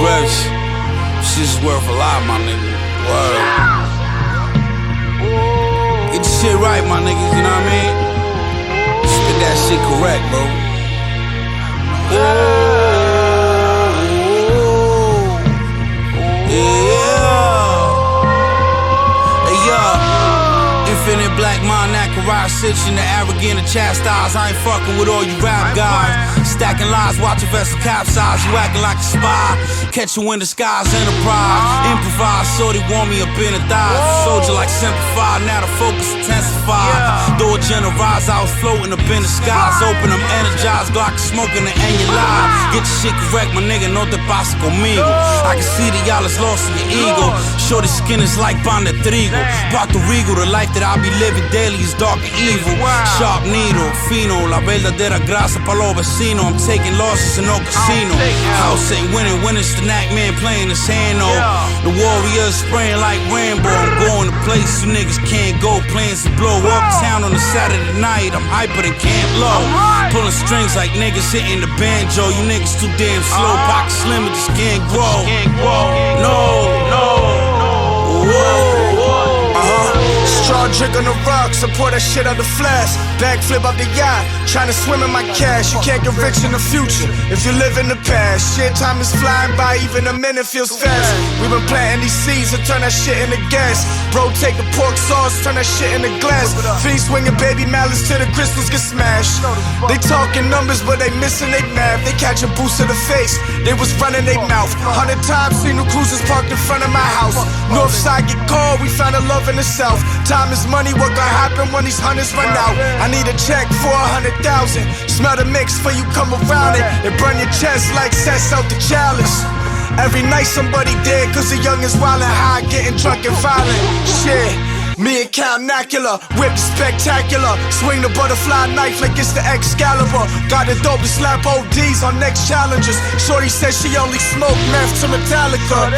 grips. Shit's worth a lot, my nigga. Word. Get the shit right, my niggas, you know what I mean? Spit that shit correct, bro. Infinite black mind, that garage sitchin', the arrogant and chastised. I ain't fucking with all you rap guys. Stacking lies, watch a vessel capsize. You acting like a spy. Catch you in the skies, enterprise. Improvise, shorty want me up in the thighs. Soldier like simplified, now the focus intensified. Though it generalized, I was floating up in the skies. Open, I'm energized, Glock smoking and end your life. Get your shit correct, my nigga, no te pasa conmigo. I can see that y'all is lost in your ego. Shorty skin is like pan de trigo. Pato Rigo, the life that I be living daily is dark and evil. Sharp needle, fino, la verdadera grasa pa' los vecinos. I'm taking losses in no casino. House ain't winning, when it's the Nack man playing his hand on. The Warriors spraying like rainbow. I'm going to place you niggas can't go. Plans to blow uptown on a Saturday night. I'm hyper than Camp Low. Pulling strings like niggas hitting the banjo. You niggas too damn slow. Pocket slim, it just can't grow. Straw drink on the rocks, I pour that shit out the flask. Backflip out the yacht, tryna swim in my cash. You can't get rich in the future if you live in the past. Shit, time is flying by, even a minute feels fast. We've been planting these seeds to turn that shit into gas. Bro, take the pork sauce, turn that shit into glass. Feet swinging baby malice till the crystals get smashed. They talking numbers, but they missing they math. They catch a boost to the face, they was running they mouth. 100 times seen the cruisers parked in front of my house. Northside get called, we found a love in the south. Time is money, what gonna happen when these hundreds run out? I need a check for 100,000. Smell the mix before you come around it. It burn your chest like cess out the chalice. Every night somebody dead cause the young is wildin' high, getting drunk and violent. Shit, me and Count Nacula, whip spectacular. Swing the butterfly knife like it's the Excalibur. Got the dope to slap ODs on next challengers. Shorty says she only smoke meth to Metallica.